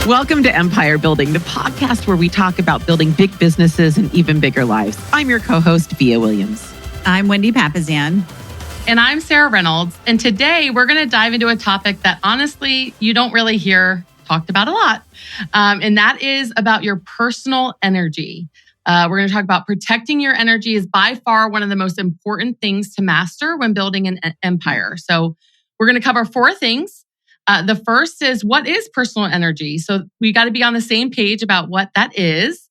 Welcome to Empire Building, the podcast where we talk about building big businesses and even bigger lives. I'm your co-host, Via Williams. I'm Wendy Papazian. And I'm Sarah Reynolds. And today we're going to dive into a topic that honestly, you don't really hear talked about a lot. And that is about your personal energy. We're going to talk about protecting your energy is by far one of the most important things to master when building an empire. So we're going to cover four things. The first is, what is personal energy? So we got to be on the same page about what that is.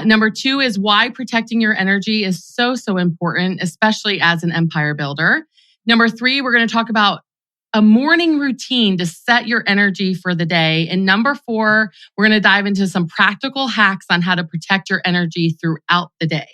Number two is why protecting your energy is so important, especially as an empire builder. Number three, we're going to talk about a morning routine to set your energy for the day. And number four, we're going to dive into some practical hacks on how to protect your energy throughout the day.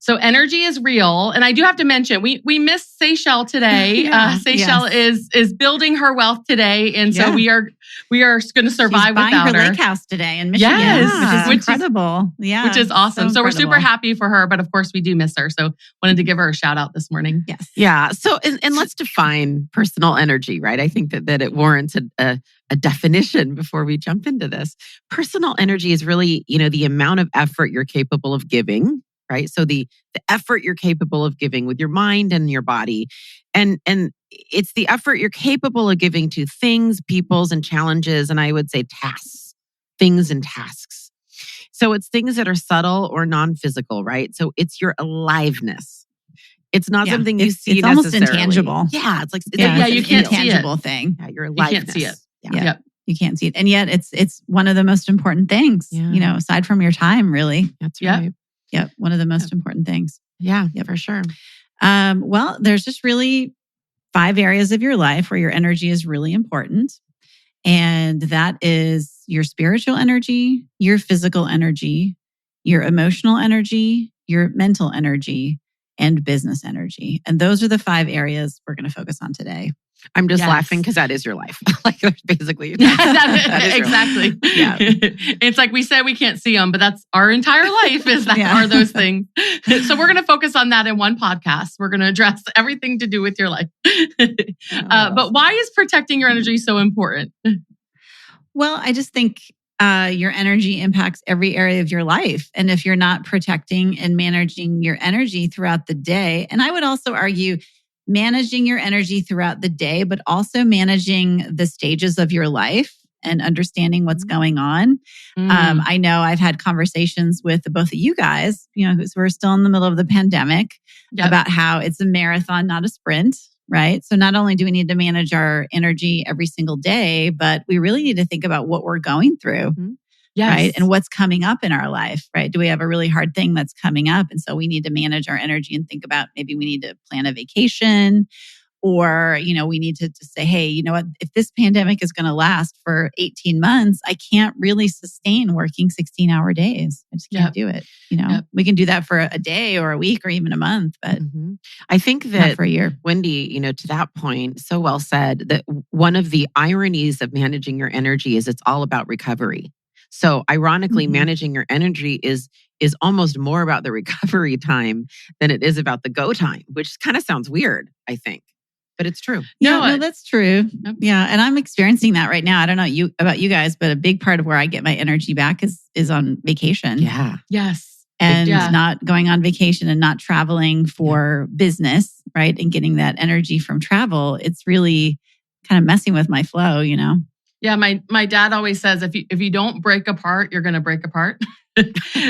So energy is real. And I do have to mention, we missed Seychelles today. Seychelles is building her wealth today. And so we are going to survive without her. She's buying her lake house today in Michigan, which is incredible. Which is awesome. So we're super happy for her. But of course, we do miss her. So wanted to give her a shout out this morning. Yes. Yeah. So, and let's define personal energy, right? I think that it warrants a definition before we jump into this. Personal energy is really, the amount of effort you're capable of giving, right? So the effort you're capable of giving with your mind and your body. And it's the effort you're capable of giving to things, peoples, and challenges. And I would say things and tasks. So it's things that are subtle or non-physical, right? So it's your aliveness. It's not something you see it's almost necessarily. Intangible. Yeah. It's like, you can't see it. Intangible thing. Yeah, your aliveness. You can't see it. Yeah. Yep. You can't see it. And yet it's one of the most important things, aside from your time, really. That's right. Yep. One of the most important things. Yeah, for sure. Well, there's just really 5 areas of your life where your energy is really important. And that is your spiritual energy, your physical energy, your emotional energy, your mental energy, and business energy. And those are the 5 areas we're going to focus on today. I'm just laughing because that is your life. Like basically. That is exactly. Yeah. It's like we said we can't see them, but that's our entire life are those things. So we're going to focus on that in one podcast. We're going to address everything to do with your life. But why is protecting your energy so important? Well, I just think your energy impacts every area of your life. And if you're not protecting and managing your energy throughout the day, and I would also argue managing your energy throughout the day, but also managing the stages of your life and understanding what's going on. I know I've had conversations with both of you guys, because we're still in the middle of the pandemic, about how it's a marathon, not a sprint, right? So not only do we need to manage our energy every single day, but we really need to think about what we're going through. Right? And what's coming up in our life, right? Do we have a really hard thing that's coming up? And so we need to manage our energy and think about maybe we need to plan a vacation, or, we need to just say, hey, you know what? If this pandemic is going to last for 18 months, I can't really sustain working 16-hour days. I just can't do it. We can do that for a day or a week or even a month, but I think that not for a year. Wendy, to that point, so well said, that one of the ironies of managing your energy is it's all about recovery. So ironically, managing your energy is almost more about the recovery time than it is about the go time, which kind of sounds weird, I think, but it's true. No, that's true. Yeah. And I'm experiencing that right now. I don't know about you guys, but a big part of where I get my energy back is on vacation. Yeah. Yes. And not going on vacation and not traveling for business, right? And getting that energy from travel. It's really kind of messing with my flow, Yeah, my dad always says if you don't break apart, you're going to break apart.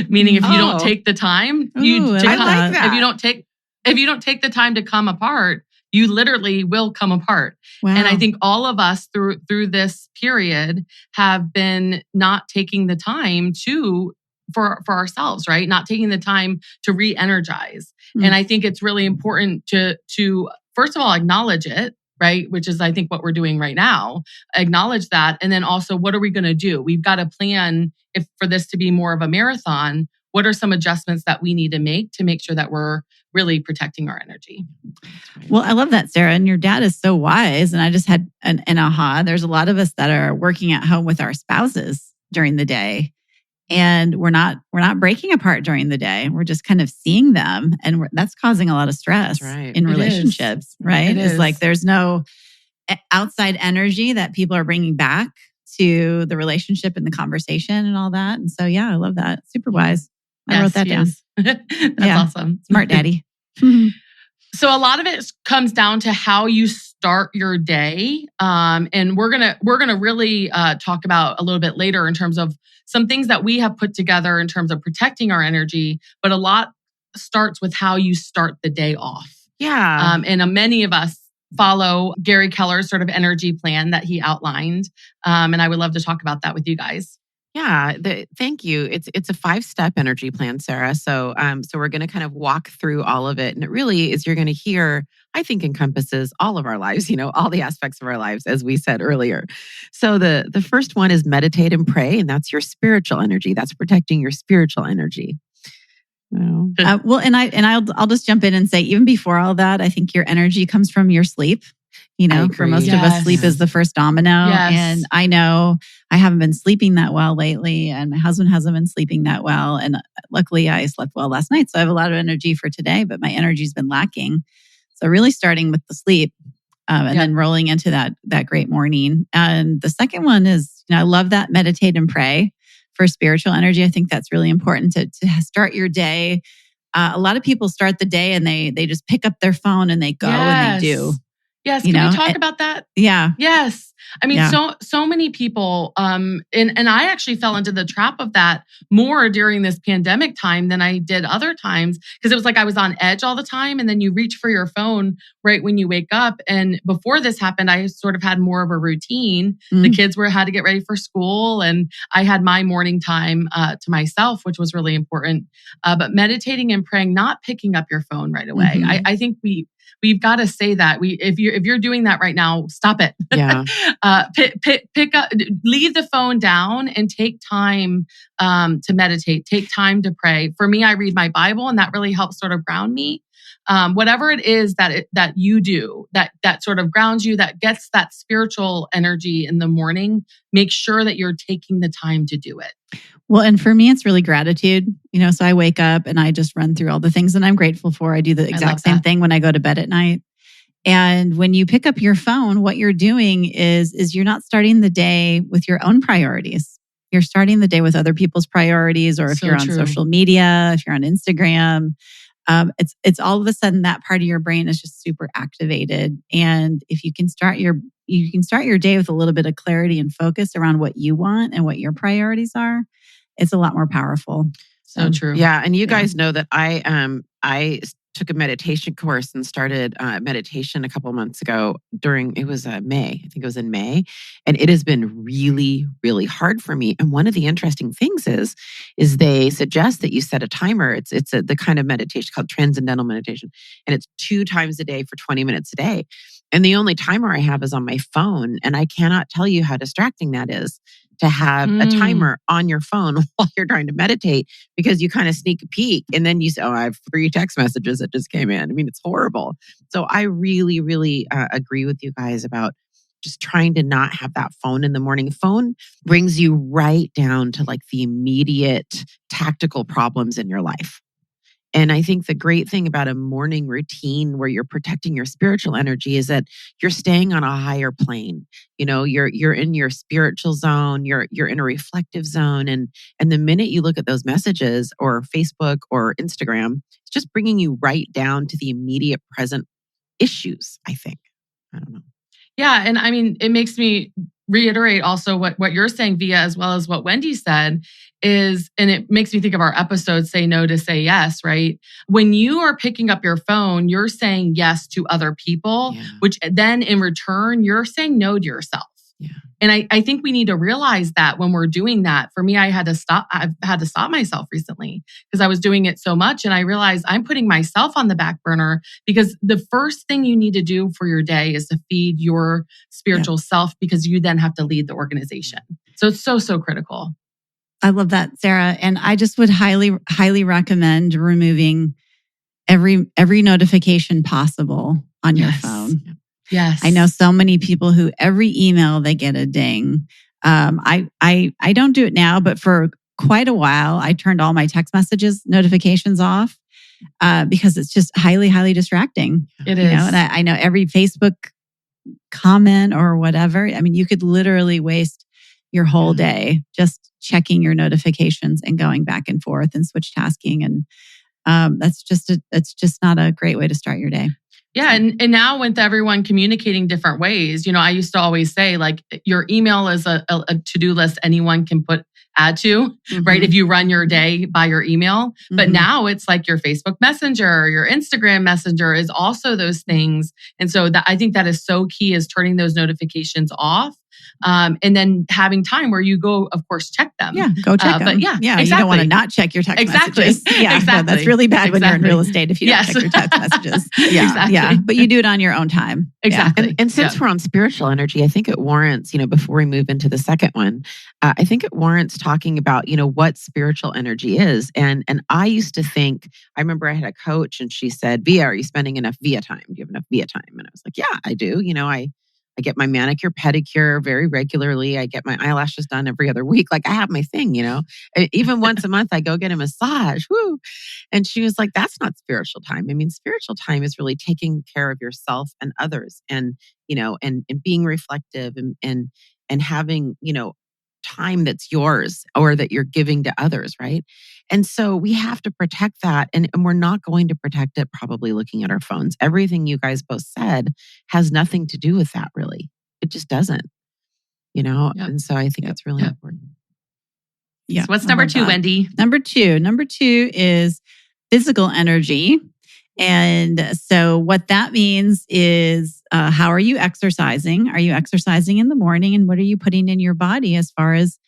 Meaning if you don't take the time, I like that. If you don't take the time to come apart, you literally will come apart. Wow. And I think all of us through this period have been not taking the time for ourselves, right? Not taking the time to re-energize. And I think it's really important to first of all acknowledge it. Right? Which is, I think, what we're doing right now. Acknowledge that. And then also, what are we going to do? We've got to plan if for this to be more of a marathon, what are some adjustments that we need to make sure that we're really protecting our energy? Well, I love that, Sarah. And your dad is so wise. And I just had an aha. There's a lot of us that are working at home with our spouses during the day. And we're not breaking apart during the day. We're just kind of seeing them. And that's causing a lot of stress in relationships, right? It's like there's no outside energy that people are bringing back to the relationship and the conversation and all that. And so, yeah, I love that. Super wise. I wrote that down. That's Yeah. awesome. Smart daddy. So a lot of it comes down to how you start your day, and we're gonna really talk about a little bit later in terms of some things that we have put together in terms of protecting our energy. But a lot starts with how you start the day off. Yeah. And many of us follow Gary Keller's sort of energy plan that he outlined, and I would love to talk about that with you guys. Yeah, thank you. It's a 5-step energy plan, Sarah. So we're going to kind of walk through all of it, and it really is, you're going to hear, I think, encompasses all of our lives. All the aspects of our lives, as we said earlier. So the first one is meditate and pray, and that's your spiritual energy. That's protecting your spiritual energy. Well, and I'll just jump in and say, even before all that, I think your energy comes from your sleep. For most of us, sleep is the first domino. Yes. And I know I haven't been sleeping that well lately, and my husband hasn't been sleeping that well. And luckily, I slept well last night, so I have a lot of energy for today. But my energy's been lacking. So really, starting with the sleep, and then rolling into that great morning. And the second one is, I love that meditate and pray for spiritual energy. I think that's really important to start your day. A lot of people start the day and they just pick up their phone and they go and they do. Yes. Can we talk about that? Yeah. Yes. I mean, so many people, and I actually fell into the trap of that more during this pandemic time than I did other times, because it was like I was on edge all the time. And then you reach for your phone right when you wake up. And before this happened, I sort of had more of a routine. The kids had to get ready for school, and I had my morning time to myself, which was really important. But meditating and praying, not picking up your phone right away. I think we've got to say that if you're doing that right now, stop it. Yeah. Pick up, leave the phone down, and take time to meditate. Take time to pray. For me, I read my Bible, and that really helps sort of ground me. Whatever it is that you do, that sort of grounds you, that gets that spiritual energy in the morning, make sure that you're taking the time to do it. Well, and for me, it's really gratitude. So I wake up and I just run through all the things that I'm grateful for. I do the exact same thing when I go to bed at night. And when you pick up your phone, what you're doing is you're not starting the day with your own priorities. You're starting the day with other people's priorities, or if you're on social media, if you're on Instagram, it's all of a sudden that part of your brain is just super activated. And if you can start your day with a little bit of clarity and focus around what you want and what your priorities are, it's a lot more powerful. So true. Yeah. And you guys know that I took a meditation course and started meditation a couple of months ago it was May. I think it was in May. And it has been really, really hard for me. And one of the interesting things is they suggest that you set a timer. It's the kind of meditation called transcendental meditation. And it's 2 times a day for 20 minutes a day. And the only timer I have is on my phone. And I cannot tell you how distracting that is to have a timer on your phone while you're trying to meditate, because you kind of sneak a peek and then you say, I have 3 text messages that just came in. I mean, it's horrible. So I really, really agree with you guys about just trying to not have that phone in the morning. The phone brings you right down to like the immediate tactical problems in your life. And I think the great thing about a morning routine where you're protecting your spiritual energy is that you're staying on a higher plane. You're in your spiritual zone, you're in a reflective zone. And the minute you look at those messages or Facebook or Instagram, it's just bringing you right down to the immediate present issues, I think. I don't know. Yeah. And I mean, it makes me reiterate also what you're saying, Via, as well as what Wendy said and it makes me think of our episode, Say No to Say Yes, right? When you are picking up your phone, you're saying yes to other people, which then in return, you're saying no to yourself. Yeah. And I think we need to realize that when we're doing that. For me, I've had to stop myself recently because I was doing it so much. And I realized I'm putting myself on the back burner, because the first thing you need to do for your day is to feed your spiritual self, because you then have to lead the organization. So it's so critical. I love that, Sarah. And I just would highly, highly recommend removing every notification possible on your phone. Yes. I know so many people who every email they get a ding. I don't do it now, but for quite a while, I turned all my text messages notifications off because it's just highly, highly distracting. It is. And I know every Facebook comment or whatever. I mean, you could literally waste your whole day, just checking your notifications and going back and forth and switch tasking. And that's just not a great way to start your day. Yeah. And now with everyone communicating different ways, I used to always say like your email is a to-do list anyone can add to, right? If you run your day by your email. But now it's like your Facebook Messenger, your Instagram Messenger is also those things. And so I think that is so key, is turning those notifications off. And then having time where you go, of course, check them. Yeah, go check them. But yeah, exactly. You don't want to not check your text messages. Yeah, exactly. No, that's really bad when you're in real estate if you don't check your text messages. Yeah, exactly. Yeah, but you do it on your own time. Exactly. Yeah. And since we're on spiritual energy, I think it warrants, before we move into the second one, I think it warrants talking about, what spiritual energy is. And I used to think, I remember I had a coach and she said, Via, are you spending enough Via time? Do you have enough Via time? And I was like, yeah, I do. I get my manicure, pedicure very regularly. I get my eyelashes done every other week. Like I have my thing, Even once a month, I go get a massage. Woo! And she was like, that's not spiritual time. I mean, spiritual time is really taking care of yourself and others and being reflective and having, time that's yours or that you're giving to others, right? And so we have to protect that. And we're not going to protect it probably looking at our phones. Everything you guys both said has nothing to do with that, really. It just doesn't, Yep. And so I think it's really important. Yeah. So what's number two, Wendy? Number two is physical energy. And so what that means is, how are you exercising? Are you exercising in the morning? And what are you putting in your body as far as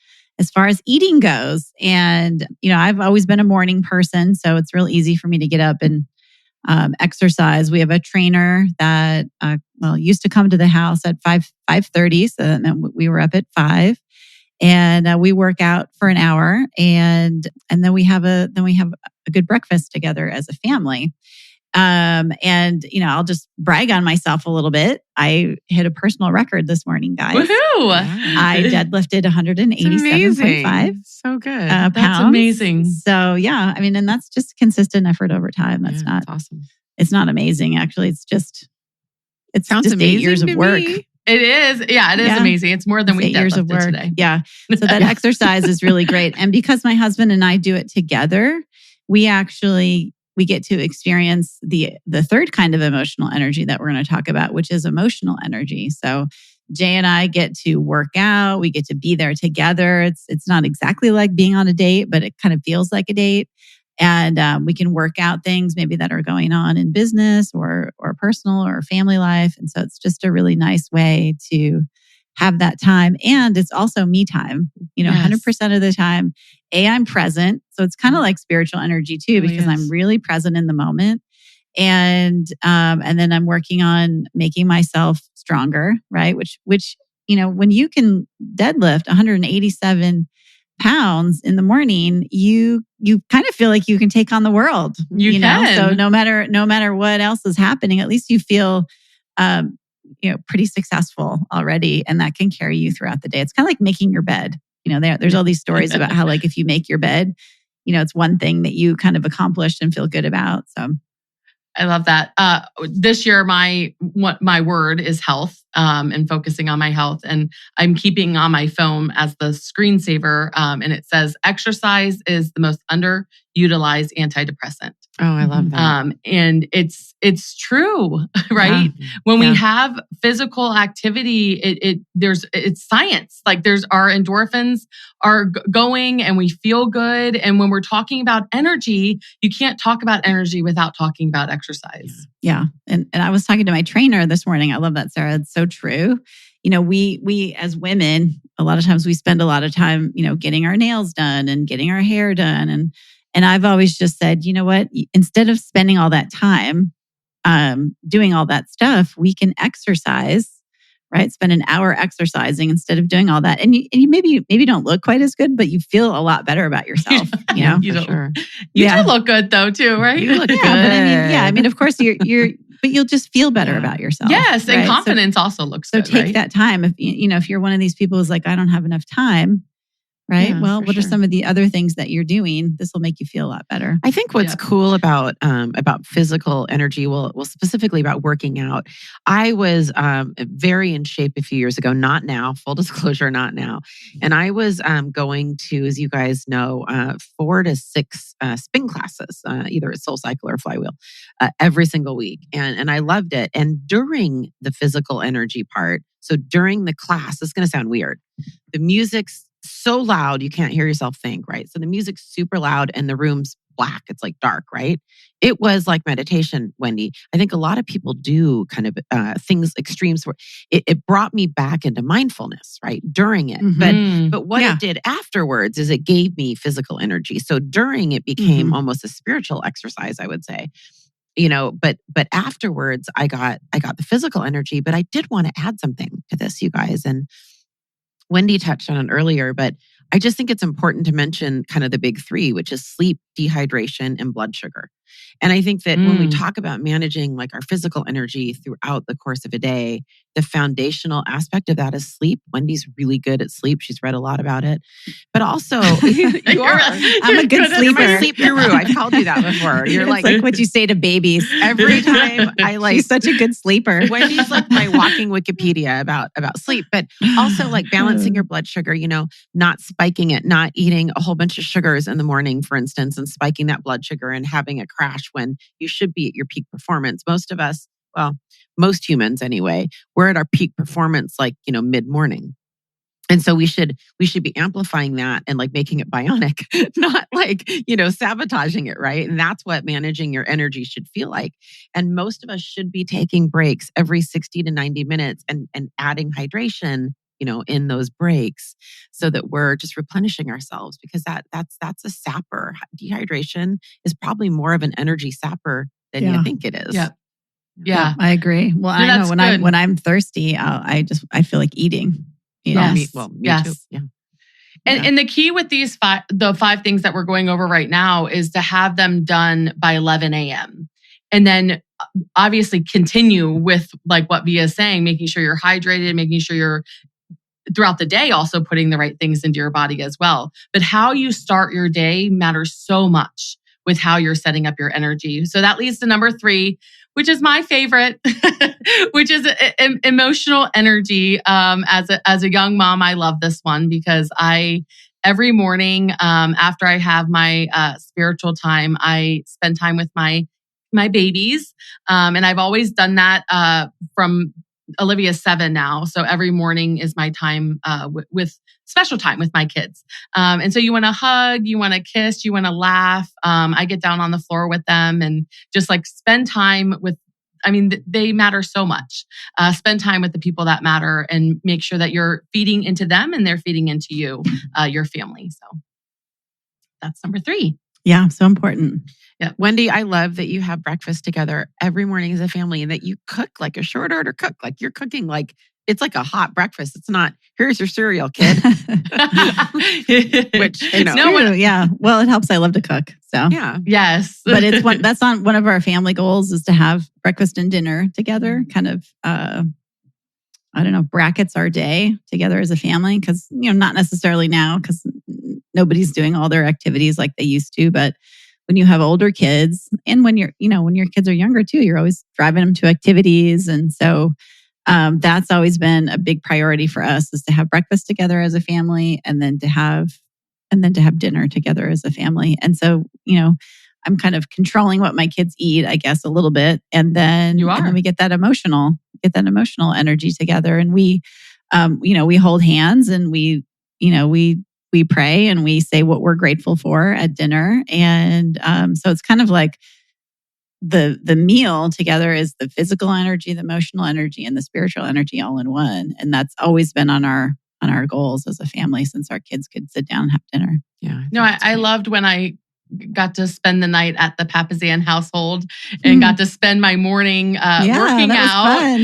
eating goes? And, I've always been a morning person, so it's real easy for me to get up and exercise. We have a trainer that, used to come to the house at 5:30. So that meant we were up at 5. And we work out for an hour, and then we have a good breakfast together as a family. And I'll just brag on myself a little bit. I hit a personal record this morning, guys. Woohoo! I deadlifted 187.5. So good. Pounds. That's amazing. So yeah, and that's just consistent effort over time. That's awesome. It's not amazing, actually. It sounds just 8 years of work. It is. Yeah, it is amazing. It's more than we 8 years of work today. Yeah. So that exercise is really great. And because my husband and I do it together, we get to experience the third kind of emotional energy that we're going to talk about, which is emotional energy. So Jay and I get to work out. We get to be there together. It's not exactly like being on a date, but it kind of feels like a date. And we can work out things maybe that are going on in business or personal or family life. And so it's just a really nice way to have that time. And it's also me time, 100% of the time. I'm present. So it's kind of like spiritual energy too, because I'm really present in the moment. And then I'm working on making myself stronger, right? Which, when you can deadlift 187 pounds in the morning, you kind of feel like you can take on the world. You can. So no matter what else is happening, at least you feel, pretty successful already, and that can carry you throughout the day. It's kind of like making your bed. There's all these stories about how, like, if you make your bed, it's one thing that you kind of accomplished and feel good about. So I love that. This year, my word is health, and focusing on my health. And I'm keeping on my phone as the screensaver. And it says, exercise is the most underutilized antidepressant. Oh, I love that. And it's true, right? Yeah. When we have physical activity, it's science. Like our endorphins are going and we feel good. And when we're talking about energy, you can't talk about energy without talking about exercise. Yeah. And I was talking to my trainer this morning. I love that, Sarah. It's so true. We as women, a lot of times we spend a lot of time, getting our nails done and getting our hair done. And I've always just said, you know what, instead of spending all that time doing all that stuff, we can exercise, right? Spend an hour exercising instead of doing all that. And you maybe don't look quite as good, but you feel a lot better about yourself, You do look good though too, right? You look good. But of course but you'll just feel better about yourself. Yes. Right? And confidence also looks good. So take that time. If you're one of these people who's like, I don't have enough time, right? Yeah, Well, for what are sure. some of the other things that you're doing? This will make you feel a lot better. I think what's Yeah. cool about physical energy, well, specifically about working out. I was very in shape a few years ago, not now. Full disclosure, not now. And I was going to, as you guys know, 4 to 6 spin classes, either at Soul Cycle or Flywheel, every single week, and I loved it. And during the physical energy part, so during the class, this is going to sound weird. The music's so loud you can't hear yourself think, right? So the music's super loud and the room's black. It's like dark, right? It was like meditation, Wendy. I think a lot of people do kind of things, extremes where it brought me back into mindfulness, right? During it. But what Yeah. it did afterwards is it gave me physical energy. So during it became almost a spiritual exercise, I would say. But afterwards I got the physical energy, but I did want to add something to this, you guys. And Wendy touched on it earlier, but I just think it's important to mention kind of the big 3, which is sleep, dehydration, and blood sugar. And I think that when we talk about managing like our physical energy throughout the course of a day, the foundational aspect of that is sleep. Wendy's really good at sleep. She's read a lot about it. But also, you are. I'm a good You're my sleeper. sleep guru. I've called you that before. You're It's like what you say to babies. every time I like. She's such a good sleeper. Wendy's like my walking Wikipedia about sleep, but also like balancing your blood sugar, not spiking it, not eating a whole bunch of sugars in the morning, for instance, and spiking that blood sugar and having a crash when you should be at your peak performance. Most of us, well, most humans anyway, we're at our peak performance like, mid-morning. And so we should be amplifying that and like making it bionic, not like, sabotaging it, right? And that's what managing your energy should feel like. And most of us should be taking breaks every 60 to 90 minutes and adding hydration, in those breaks so that we're just replenishing ourselves, because that's a sapper. Dehydration is probably more of an energy sapper than you think it is. Yeah. I agree. Well, I know when I'm thirsty, I feel like eating. Yes. Me Yes. too. Yeah. And the key with these the 5 things that we're going over right now is to have them done by 11 a.m. And then obviously continue with like what Via is saying, making sure you're hydrated, making sure you're throughout the day also putting the right things into your body as well. But how you start your day matters so much with how you're setting up your energy. So that leads to number 3, which is my favorite, which is emotional energy. As a young mom, I love this one because every morning after I have my spiritual time, I spend time with my babies, and I've always done that from Olivia's 7 now. So every morning is my time with special time with my kids. And so you want to hug, you want to kiss, you want to laugh. I get down on the floor with them and just like spend time with, they matter so much. Spend time with the people that matter and make sure that you're feeding into them and they're feeding into you, your family. So that's number 3. Yeah, so important. Yeah. Wendy, I love that you have breakfast together every morning as a family and that you cook like a short order cook. Like you're cooking like it's like a hot breakfast. It's not, here's your cereal, kid. Which, yeah. Well, it helps. I love to cook. So yeah. Yes. But that's not one of our family goals is to have breakfast and dinner together, kind of, brackets our day together as a family. Cause, not necessarily now because nobody's doing all their activities like they used to. But when you have older kids and when your kids are younger too, you're always driving them to activities. And so that's always been a big priority for us is to have breakfast together as a family and then to have dinner together as a family. And so, I'm kind of controlling what my kids eat, I guess, a little bit. And then we get that emotional energy together. And we hold hands and we pray and we say what we're grateful for at dinner. And so it's kind of like the meal together is the physical energy, the emotional energy, and the spiritual energy all in one. And that's always been on our goals as a family since our kids could sit down and have dinner. Yeah. No, I loved when I got to spend the night at the Papazan household and got to spend my morning working out.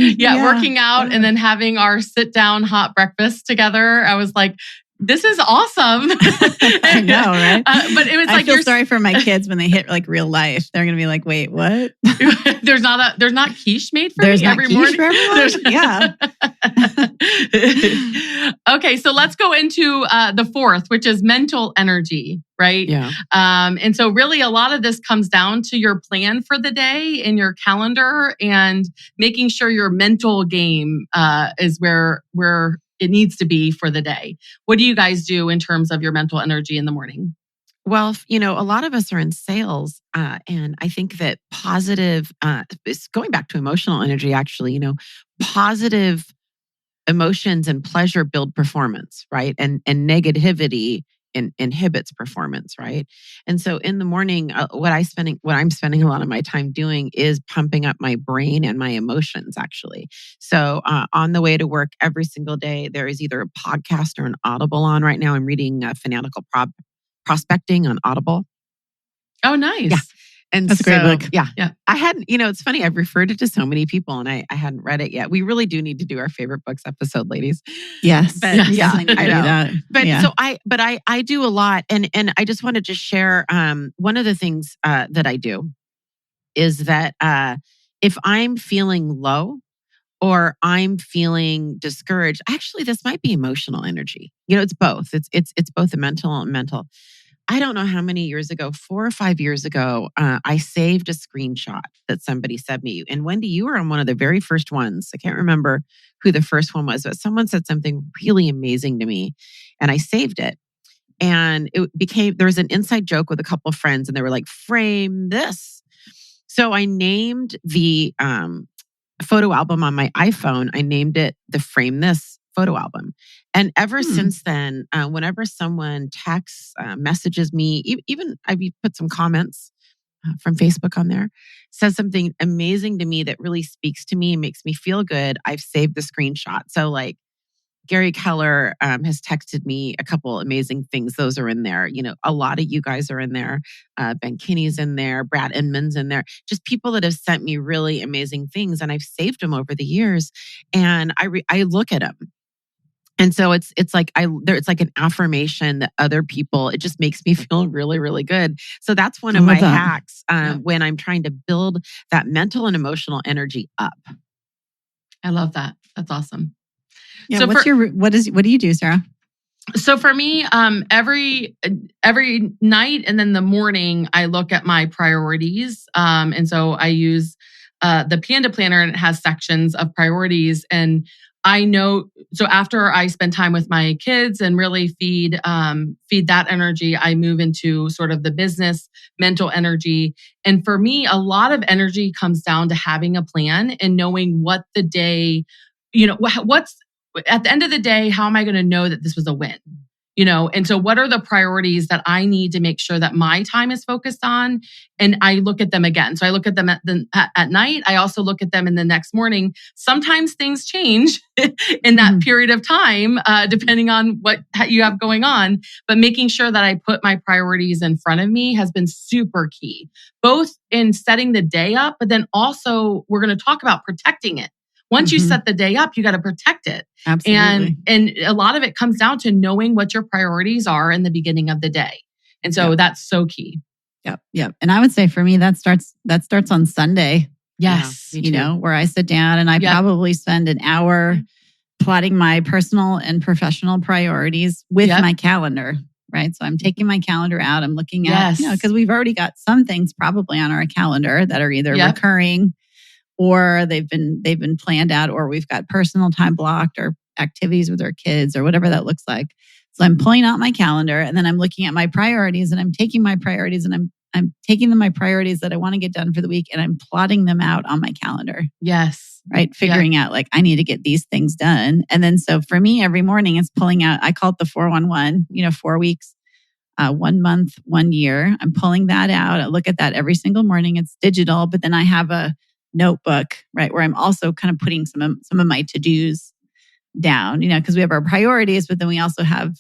Working out and then having our sit down hot breakfast together. I was like, This is awesome. I know, right? But it was I like feel sorry for my kids when they hit like real life. They're going to be like, wait, what? there's not quiche made for There's me not every quiche morning. for everyone? Yeah. Okay, so let's go into the fourth, which is mental energy, right? Yeah. And so really a lot of this comes down to your plan for the day in your calendar and making sure your mental game is where it needs to be for the day. What do you guys do in terms of your mental energy in the morning? Well, a lot of us are in sales, and I think that positive, it's going back to emotional energy, actually, positive emotions and pleasure build performance, right? And negativity inhibits performance, right? And so in the morning, what I'm spending a lot of my time doing is pumping up my brain and my emotions, actually. So on the way to work every single day, there is either a podcast or an Audible on right now. I'm reading Fanatical Prospecting on Audible. Oh, nice. Yeah. And That's a great book. Yeah. Yeah. I hadn't, it's funny. I've referred it to so many people and I hadn't read it yet. We really do need to do our favorite books episode, ladies. Yes. But Yes. I know. That. But yeah. so I do a lot. And I just want to just share, one of the things that I do is that if I'm feeling low or I'm feeling discouraged, actually, this might be emotional energy. It's both. It's both a mental and mental. I don't know how many years ago, 4 or 5 years ago, I saved a screenshot that somebody sent me. And Wendy, you were on one of the very first ones. I can't remember who the first one was, but someone said something really amazing to me and I saved it. And there was an inside joke with a couple of friends and they were like, frame this. So I named the photo album on my iPhone, I named it the Frame This photo album. And ever since then, whenever someone texts, messages me, even I've put some comments from Facebook on there, says something amazing to me that really speaks to me and makes me feel good, I've saved the screenshot. So like Gary Keller has texted me a couple amazing things. Those are in there. A lot of you guys are in there. Ben Kinney's in there. Brad Inman's in there. Just people that have sent me really amazing things. And I've saved them over the years. And I look at them. And so it's like it's like an affirmation that other people, it just makes me feel really, really good. So that's one of my hacks when I'm trying to build that mental and emotional energy up. I love that. That's awesome. Yeah. So what do you do, Sarah? So for me, every night and then the morning, I look at my priorities. And so I use the Panda Planner, and it has sections of priorities. And I know, so after I spend time with my kids and really feed that energy, I move into sort of the business mental energy. And for me, a lot of energy comes down to having a plan and knowing what the day, what's at the end of the day, how am I going to know that this was a win? And so what are the priorities that I need to make sure that my time is focused on? And I look at them again. So I look at them at night. I also look at them in the next morning. Sometimes things change in that period of time, depending on what you have going on. But making sure that I put my priorities in front of me has been super key, both in setting the day up, but then also we're going to talk about protecting it. Once you set the day up, you got to protect it. Absolutely. And a lot of it comes down to knowing what your priorities are in the beginning of the day. And so that's so key. Yep. And I would say for me, that starts on Sunday. Yes. Yeah, where I sit down and I probably spend an hour plotting my personal and professional priorities with my calendar. Right. So I'm taking my calendar out. I'm looking at, because we've already got some things probably on our calendar that are either recurring or they've been planned out, or we've got personal time blocked or activities with our kids or whatever that looks like. So I'm pulling out my calendar and then I'm looking at my priorities and I'm taking my priorities and I'm taking my priorities that I want to get done for the week and I'm plotting them out on my calendar. Yes. Right. Figuring out like, I need to get these things done. And then, so for me, every morning it's pulling out, I call it the 411, 4 weeks, 1 month, 1 year. I'm pulling that out. I look at that every single morning. It's digital, but then I have a notebook, right, where I'm also kind of putting some of my to-dos down, because we have our priorities, but then we also have,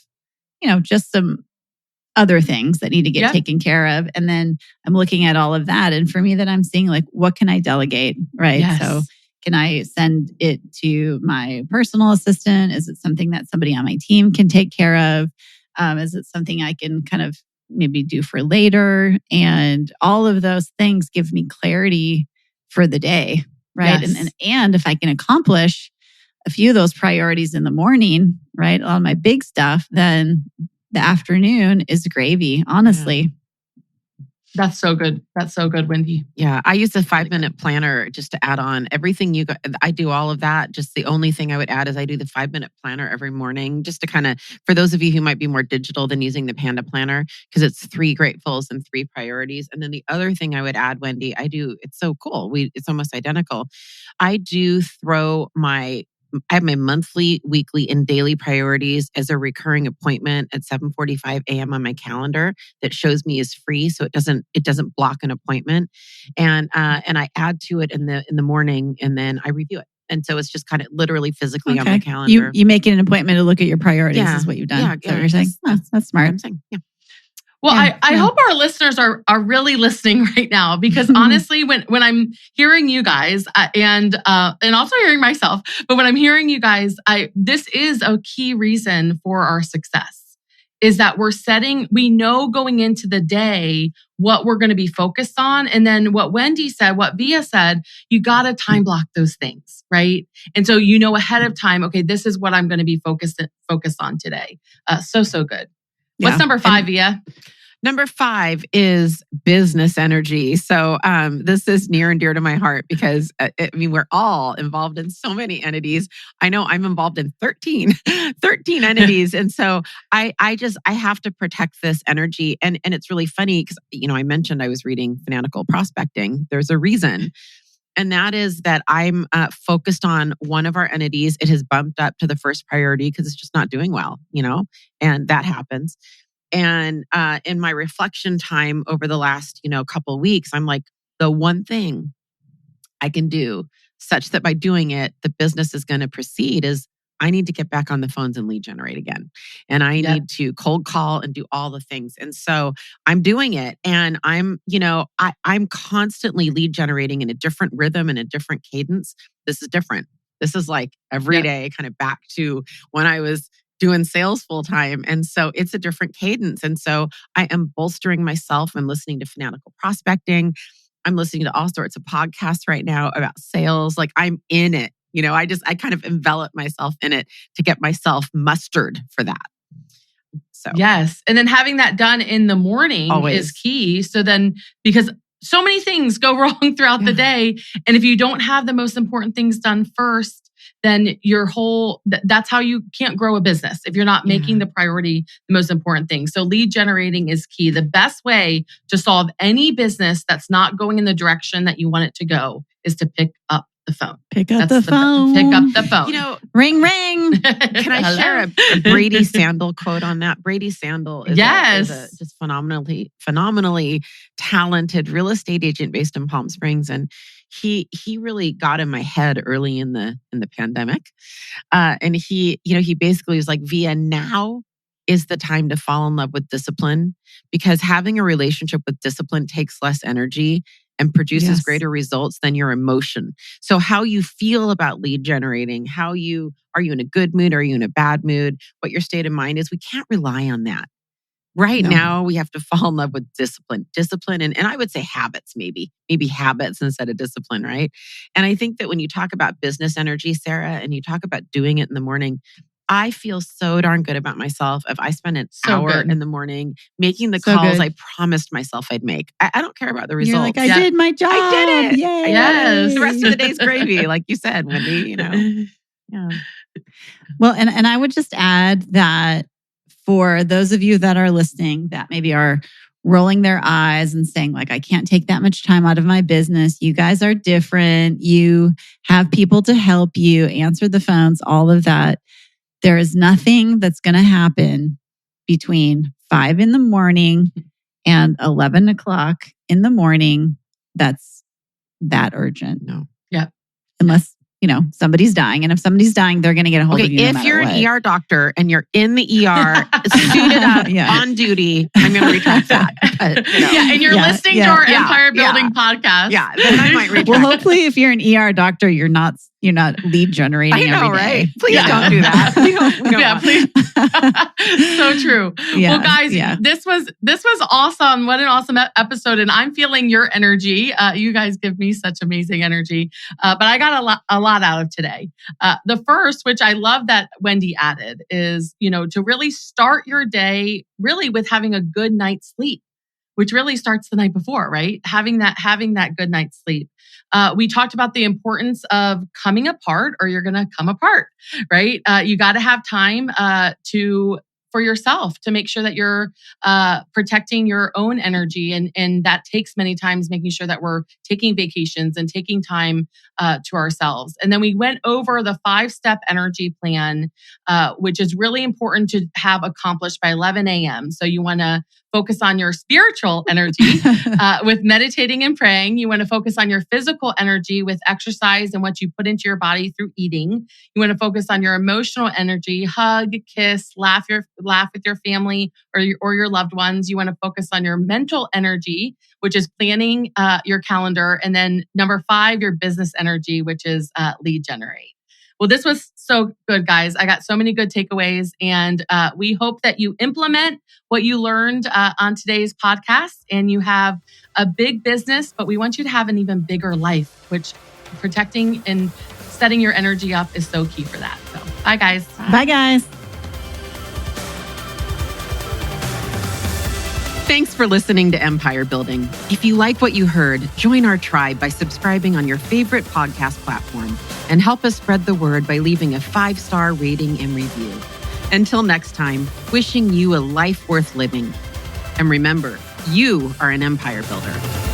just some other things that need to get taken care of. And then I'm looking at all of that. And for me, that I'm seeing like, what can I delegate, right? Yes. So Can I send it to my personal assistant? Is it something that somebody on my team can take care of? Is it something I can kind of maybe do for later? And all of those things give me clarity for the day, right? Yes. And if I can accomplish a few of those priorities in the morning, right, on my big stuff, then the afternoon is gravy, honestly. That's so good. That's so good, Wendy. Yeah, I use the 5-minute planner just to add on everything you got. I do all of that. Just the only thing I would add is I do the 5-minute planner every morning, just to kind of, for those of you who might be more digital than using the Panda planner, because it's 3 gratefuls and 3 priorities. And then the other thing I would add, Wendy, it's so cool. It's almost identical. I have my monthly, weekly, and daily priorities as a recurring appointment at 7:45 a.m. on my calendar that shows me is free, so it doesn't block an appointment. And I add to it in the morning, and then I review it. And so it's just kind of literally physically on my calendar. You make it an appointment to look at your priorities is what you've done. Yeah, Is that what you're saying? That's smart. I'm saying, yeah. Well, I hope our listeners are really listening right now, because honestly, when I'm hearing you guys and also hearing myself, but when I'm hearing you guys, this is a key reason for our success, is that we know going into the day what we're going to be focused on. And then what Wendy said, what Via said, you got to time block those things, right? And so you know ahead of time, okay, this is what I'm going to be focused on today. So good. What's number 5, Via? Number 5 is business energy. So this is near and dear to my heart because we're all involved in so many entities. I know I'm involved in 13 entities. And so I have to protect this energy. And it's really funny because, I mentioned I was reading Fanatical Prospecting. There's a reason. And that is that I'm focused on one of our entities. It has bumped up to the first priority because it's just not doing well, and that happens. And in my reflection time over the last, couple of weeks, I'm like, the one thing I can do such that by doing it, the business is going to proceed is I need to get back on the phones and lead generate again. And I need to cold call and do all the things. And so I'm doing it. And I'm constantly lead generating in a different rhythm and a different cadence. This is different. This is like every day, kind of back to when I was doing sales full time. And so it's a different cadence. And so I am bolstering myself. I'm listening to Fanatical Prospecting. I'm listening to all sorts of podcasts right now about sales. Like I'm in it. I kind of envelop myself in it to get myself mustered for that. So yes. And then having that done in the morning is key. So then, because so many things go wrong throughout the day. And if you don't have the most important things done first, then that's how you can't grow a business if you're not making the priority the most important thing. So lead generating is key. The best way to solve any business that's not going in the direction that you want it to go is to pick up the phone. Pick up the phone. Pick up the phone. Ring, ring. Can I share a Brady Sandel quote on that? Brady Sandel is a just phenomenally talented real estate agent based in Palm Springs. And he really got in my head early in the pandemic. And he basically was like, Via, now is the time to fall in love with discipline, because having a relationship with discipline takes less energy and produces greater results than your emotion. So how you feel about lead generating, are you in a good mood? Are you in a bad mood? What your state of mind is, we can't rely on that. Right now, we have to fall in love with discipline, and I would say habits, maybe habits instead of discipline, right? And I think that when you talk about business energy, Sarah, and you talk about doing it in the morning, I feel so darn good about myself if I spend an hour in the morning making the calls I promised myself I'd make. I don't care about the results. You're like, I did my job. I did it. Yay. Yes. The rest of the day's gravy, like you said, Wendy, Yeah. Well, and I would just add that for those of you that are listening that maybe are rolling their eyes and saying, like, I can't take that much time out of my business. You guys are different. You have people to help you answer the phones, all of that. There is nothing that's going to happen between 5 a.m. and 11 o'clock in the morning that's that urgent. No. Yeah. Unless somebody's dying. And if somebody's dying, they're going to get a hold of you. If you're an ER doctor and you're in the ER, suited up on duty, I'm going to retract that. But, and you're listening to our Empire Building podcast. Yeah, then I might retract. Well, hopefully, if you're an ER doctor, you're not lead generating. I know, every day. right? Please don't do that. We don't please. So true. Well, guys, this was awesome. What an awesome episode, and I'm feeling your energy. You guys give me such amazing energy, but I got a lot out of today. The first, which I love that Wendy added, is to really start your day really with having a good night's sleep, which really starts the night before, right? Having that good night's sleep. We talked about the importance of coming apart, or you're going to come apart, right? You got to have time for yourself to make sure that you're protecting your own energy. And that takes many times making sure that we're taking vacations and taking time to ourselves. And then we went over the 5-step energy plan, which is really important to have accomplished by 11 a.m. So you want to focus on your spiritual energy with meditating and praying. You want to focus on your physical energy with exercise and what you put into your body through eating. You want to focus on your emotional energy, hug, kiss, laugh with your family or your loved ones. You want to focus on your mental energy, which is planning your calendar. And then number 5, your business energy, which is lead generate. Well, this was so good, guys. I got so many good takeaways, and we hope that you implement what you learned on today's podcast and you have a big business, but we want you to have an even bigger life, which protecting and setting your energy up is so key for that. So bye, guys. Bye, guys. Thanks for listening to Empire Building. If you like what you heard, join our tribe by subscribing on your favorite podcast platform and help us spread the word by leaving a 5-star rating and review. Until next time, wishing you a life worth living. And remember, you are an empire builder.